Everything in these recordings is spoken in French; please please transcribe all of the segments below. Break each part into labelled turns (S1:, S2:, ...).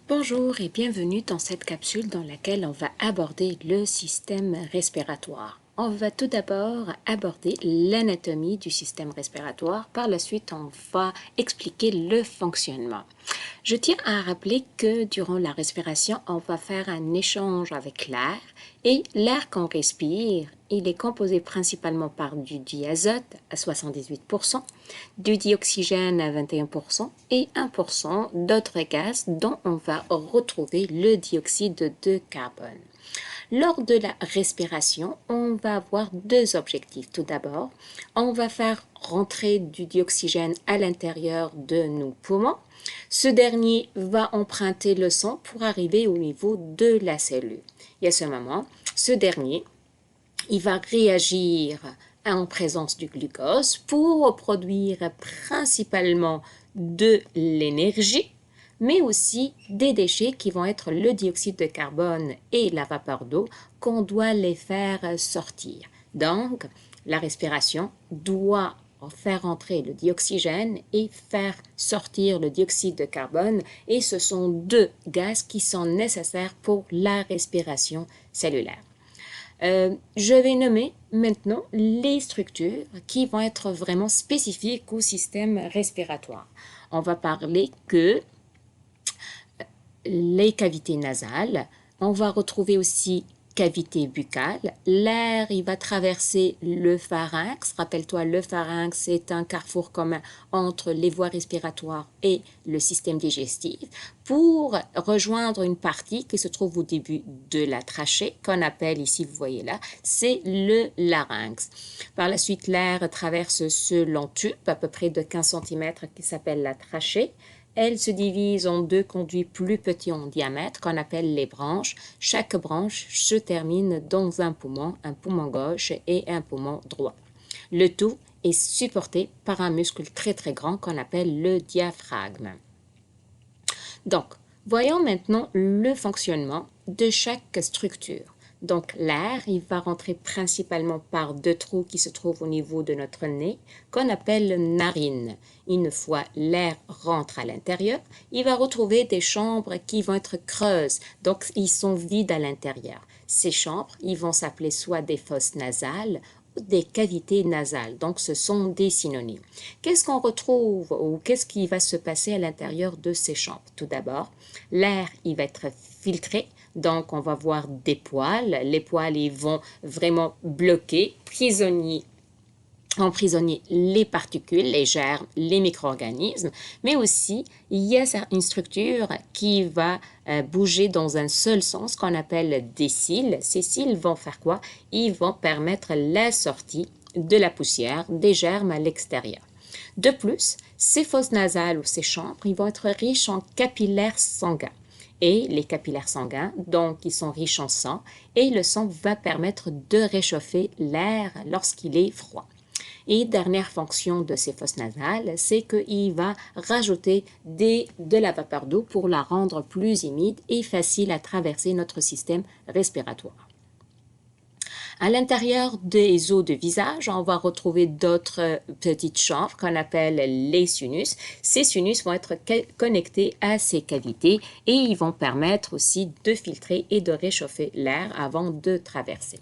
S1: Bonjour et bienvenue dans cette capsule dans laquelle on va aborder le système respiratoire. On va tout d'abord aborder l'anatomie du système respiratoire. Par la suite, on va expliquer le fonctionnement. Je tiens à rappeler que durant la respiration, on va faire un échange avec l'air et l'air qu'on respire, il est composé principalement par du diazote à 78%, du dioxygène à 21% et 1% d'autres gaz dont on va retrouver le dioxyde de carbone. Lors de la respiration, on va avoir deux objectifs. Tout d'abord, on va faire rentrer du dioxygène à l'intérieur de nos poumons. Ce dernier va emprunter le sang pour arriver au niveau de la cellule. Et à ce moment, ce dernier, il va réagir en présence du glucose pour produire principalement de l'énergie, mais aussi des déchets qui vont être le dioxyde de carbone et la vapeur d'eau qu'on doit les faire sortir. Donc, la respiration doit faire entrer le dioxygène et faire sortir le dioxyde de carbone, et ce sont deux gaz qui sont nécessaires pour la respiration cellulaire. Je vais nommer maintenant les structures qui vont être vraiment spécifiques au système respiratoire. On va parler que les cavités nasales, on va retrouver aussi cavité buccale. L'air, il va traverser le pharynx. Rappelle-toi, le pharynx est un carrefour commun entre les voies respiratoires et le système digestif pour rejoindre une partie qui se trouve au début de la trachée, qu'on appelle ici, vous voyez là, c'est le larynx. Par la suite, l'air traverse ce long tube, à peu près de 15 cm, qui s'appelle la trachée. Elle se divise en deux conduits plus petits en diamètre qu'on appelle les branches. Chaque branche se termine dans un poumon gauche et un poumon droit. Le tout est supporté par un muscle très grand qu'on appelle le diaphragme. Donc, voyons maintenant le fonctionnement de chaque structure. Donc, l'air, il va rentrer principalement par deux trous qui se trouvent au niveau de notre nez, qu'on appelle narines. Une fois l'air rentre à l'intérieur, il va retrouver des chambres qui vont être creuses, donc ils sont vides à l'intérieur. Ces chambres, ils vont s'appeler soit des fosses nasales ou des cavités nasales, donc ce sont des synonymes. Qu'est-ce qu'on retrouve ou qu'est-ce qui va se passer à l'intérieur de ces chambres? Tout d'abord, l'air, il va être filtré. Donc, on va voir des poils. Les poils, ils vont vraiment bloquer, emprisonner les particules, les germes, les micro-organismes, mais aussi il y a une structure qui va bouger dans un seul sens qu'on appelle des cils. Ces cils vont faire quoi? Ils vont permettre la sortie de la poussière, des germes à l'extérieur. De plus, ces fosses nasales ou ces chambres, ils vont être riches en capillaires sanguins. Et les capillaires sanguins, donc, ils sont riches en sang, et le sang va permettre de réchauffer l'air lorsqu'il est froid. Et dernière fonction de ces fosses nasales, c'est qu'il va rajouter de la vapeur d'eau pour la rendre plus humide et facile à traverser notre système respiratoire. À l'intérieur des os de visage, on va retrouver d'autres petites chambres qu'on appelle les sinus. Ces sinus vont être connectés à ces cavités et ils vont permettre aussi de filtrer et de réchauffer l'air avant de traverser.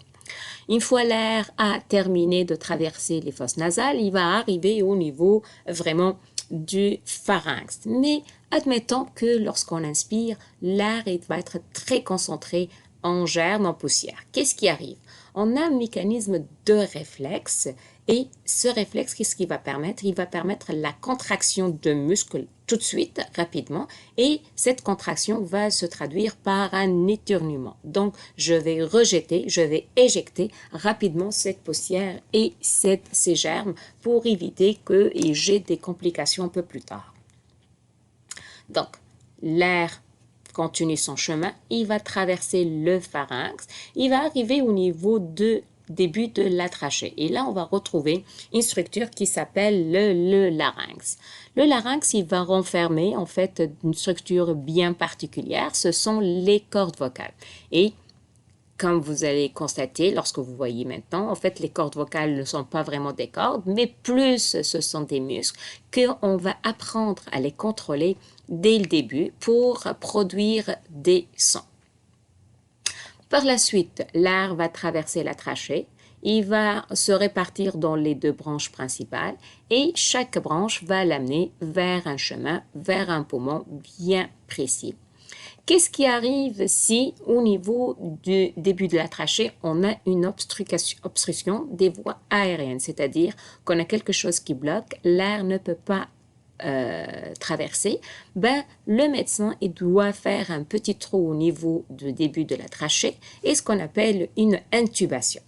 S1: Une fois l'air a terminé de traverser les fosses nasales, il va arriver au niveau vraiment du pharynx. Mais admettons que lorsqu'on inspire, l'air va être très concentré en germes, en poussière. Qu'est-ce qui arrive? On a un mécanisme de réflexe et ce réflexe, qu'est-ce qu'il va permettre? Il va permettre la contraction de muscles tout de suite, rapidement, et cette contraction va se traduire par un éternuement. Donc, je vais éjecter rapidement cette poussière et ces germes pour éviter que j'ai des complications un peu plus tard. Donc, l'air continue son chemin, il va traverser le pharynx, il va arriver au niveau de début de la trachée. Et là, on va retrouver une structure qui s'appelle le larynx. Le larynx, il va renfermer en fait une structure bien particulière, ce sont les cordes vocales. Et comme vous allez constater lorsque vous voyez maintenant, en fait, les cordes vocales ne sont pas vraiment des cordes, mais plus ce sont des muscles qu'on va apprendre à les contrôler dès le début pour produire des sons. Par la suite, l'air va traverser la trachée, il va se répartir dans les deux branches principales et chaque branche va l'amener vers un chemin, vers un poumon bien précis. Qu'est-ce qui arrive si, au niveau du début de la trachée, on a une obstruction des voies aériennes, c'est-à-dire qu'on a quelque chose qui bloque, l'air ne peut pas traverser, ben, le médecin il doit faire un petit trou au niveau du début de la trachée et ce qu'on appelle une intubation.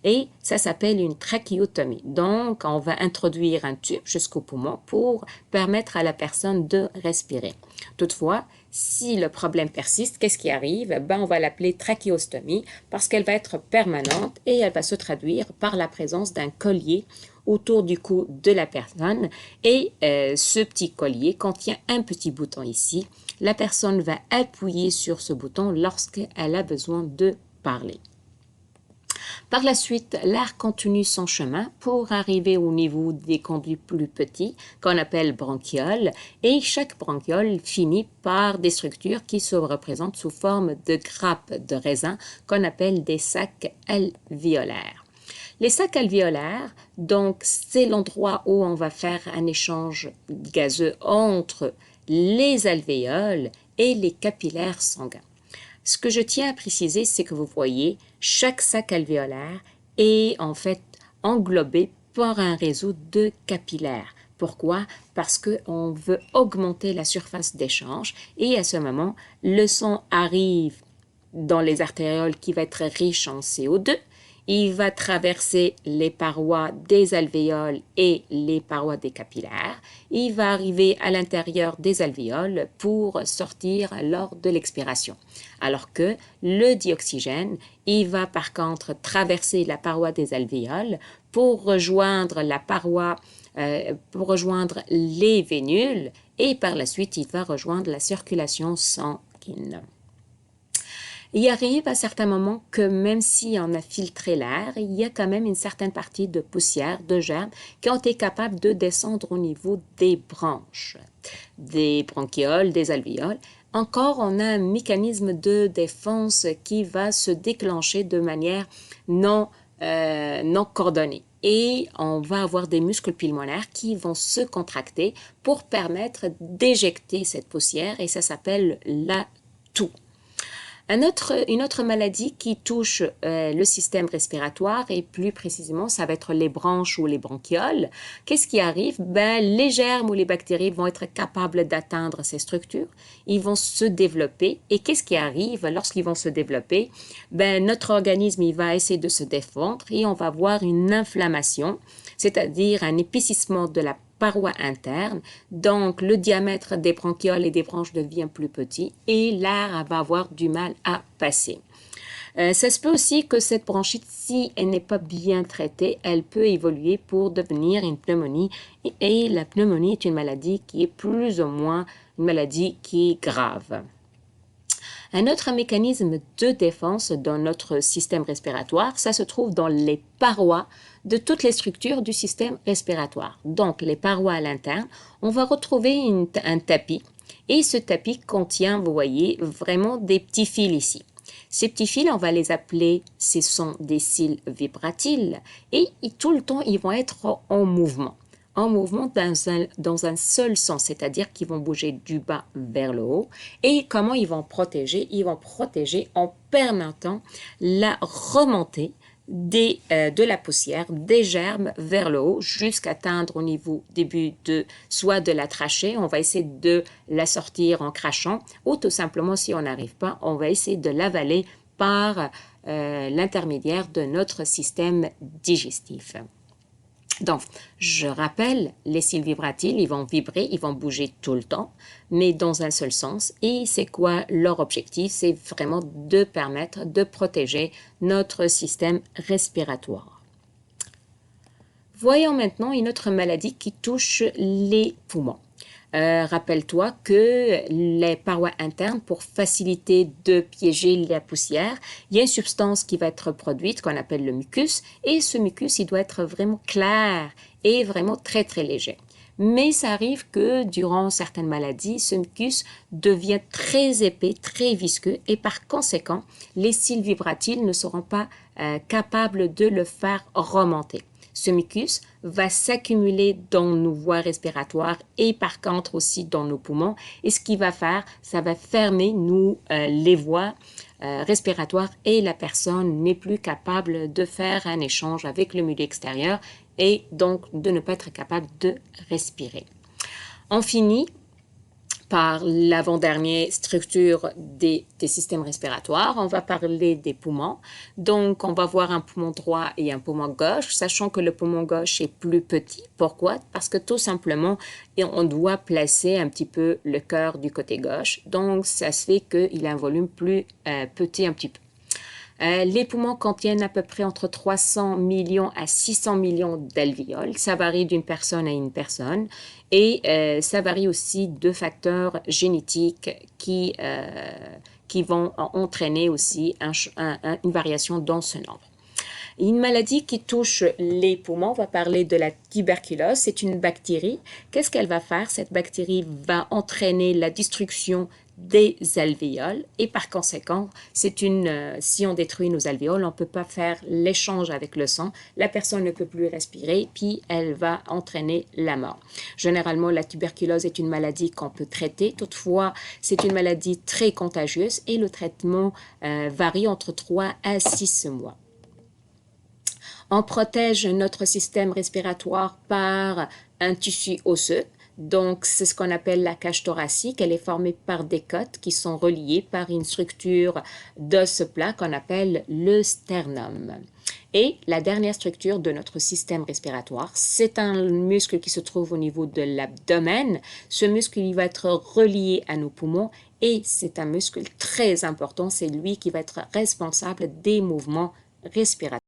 S1: Et ça s'appelle une trachéotomie. Donc, on va introduire un tube jusqu'au poumon pour permettre à la personne de respirer. Toutefois, si le problème persiste, qu'est-ce qui arrive? Ben, on va l'appeler trachéostomie parce qu'elle va être permanente et elle va se traduire par la présence d'un collier autour du cou de la personne. Et ce petit collier contient un petit bouton ici. La personne va appuyer sur ce bouton lorsqu'elle a besoin de parler. Par la suite, l'air continue son chemin pour arriver au niveau des conduits plus petits qu'on appelle bronchioles et chaque bronchiole finit par des structures qui se représentent sous forme de grappes de raisin qu'on appelle des sacs alvéolaires. Les sacs alvéolaires, donc, c'est l'endroit où on va faire un échange gazeux entre les alvéoles et les capillaires sanguins. Ce que je tiens à préciser, c'est que vous voyez, chaque sac alvéolaire est en fait englobé par un réseau de capillaires. Pourquoi? Parce qu'on veut augmenter la surface d'échange et à ce moment, le son arrive dans les artérioles qui va être riche en CO2. Il va traverser les parois des alvéoles et les parois des capillaires. Il va arriver à l'intérieur des alvéoles pour sortir lors de l'expiration. Alors que le dioxygène, il va par contre traverser la paroi des alvéoles pour rejoindre la paroi, pour rejoindre les vénules et par la suite, il va rejoindre la circulation sanguine. Il arrive à certains moments que même si on a filtré l'air, il y a quand même une certaine partie de poussière, de germes, qui ont été capables de descendre au niveau des branches, des bronchioles, des alvéoles. Encore, on a un mécanisme de défense qui va se déclencher de manière non coordonnée. Et on va avoir des muscles pulmonaires qui vont se contracter pour permettre d'éjecter cette poussière et ça s'appelle la toux. Une autre maladie qui touche le système respiratoire et plus précisément, ça va être les bronches ou les bronchioles. Qu'est-ce qui arrive? Ben, les germes ou les bactéries vont être capables d'atteindre ces structures. Ils vont se développer. Et qu'est-ce qui arrive lorsqu'ils vont se développer? Ben, notre organisme il va essayer de se défendre et on va avoir une inflammation, c'est-à-dire un épaississement de la paroi interne, donc le diamètre des bronchioles et des bronches devient plus petit et l'air va avoir du mal à passer. Ça se peut aussi que cette bronchite, si elle n'est pas bien traitée, elle peut évoluer pour devenir une pneumonie et la pneumonie est une maladie qui est plus ou moins une maladie qui est grave. Un autre mécanisme de défense dans notre système respiratoire, ça se trouve dans les parois de toutes les structures du système respiratoire. Donc, les parois à l'interne, on va retrouver un tapis et ce tapis contient, vous voyez, vraiment des petits fils ici. Ces petits fils, on va les appeler, ce sont des cils vibratiles et tout le temps, ils vont être en mouvement dans un seul sens, c'est-à-dire qu'ils vont bouger du bas vers le haut. Et comment ils vont protéger? Ils vont protéger en permettant la remontée de la poussière, des germes vers le haut jusqu'à atteindre au niveau début soit de la trachée, on va essayer de la sortir en crachant ou tout simplement si on n'arrive pas, on va essayer de l'avaler par l'intermédiaire de notre système digestif. Donc, je rappelle, les cils vibratiles, ils vont vibrer, ils vont bouger tout le temps, mais dans un seul sens. Et c'est quoi leur objectif? C'est vraiment de permettre de protéger notre système respiratoire. Voyons maintenant une autre maladie qui touche les poumons. Rappelle-toi que les parois internes, pour faciliter de piéger la poussière, il y a une substance qui va être produite qu'on appelle le mucus, et ce mucus, il doit être vraiment clair et vraiment très très léger. Mais ça arrive que durant certaines maladies, ce mucus devient très épais, très visqueux, et par conséquent, les cils vibratiles ne seront pas capables de le faire remonter. Ce mucus va s'accumuler dans nos voies respiratoires et par contre aussi dans nos poumons. Et ce qu'il va faire, ça va fermer les voies respiratoires et la personne n'est plus capable de faire un échange avec le milieu extérieur et donc de ne pas être capable de respirer. On finit par l'avant-dernière structure des systèmes respiratoires. On va parler des poumons. Donc, on va voir un poumon droit et un poumon gauche, sachant que le poumon gauche est plus petit. Pourquoi? Parce que tout simplement, on doit placer un petit peu le cœur du côté gauche. Donc, ça se fait qu'il a un volume plus petit un petit peu. Les poumons contiennent à peu près entre 300 millions à 600 millions d'alvéoles. Ça varie d'une personne à une personne et ça varie aussi de facteurs génétiques qui vont entraîner aussi une variation dans ce nombre. Une maladie qui touche les poumons, on va parler de la tuberculose. C'est une bactérie. Qu'est-ce qu'elle va faire? Cette bactérie va entraîner la destruction des alvéoles et par conséquent, si on détruit nos alvéoles, on ne peut pas faire l'échange avec le sang, la personne ne peut plus respirer, puis elle va entraîner la mort. Généralement, la tuberculose est une maladie qu'on peut traiter, toutefois, c'est une maladie très contagieuse et le traitement varie entre 3 à 6 mois. On protège notre système respiratoire par un tissu osseux. Donc, c'est ce qu'on appelle la cage thoracique. Elle est formée par des côtes qui sont reliées par une structure d'os plat qu'on appelle le sternum. Et la dernière structure de notre système respiratoire, c'est un muscle qui se trouve au niveau de l'abdomen. Ce muscle, il va être relié à nos poumons et c'est un muscle très important. C'est lui qui va être responsable des mouvements respiratoires.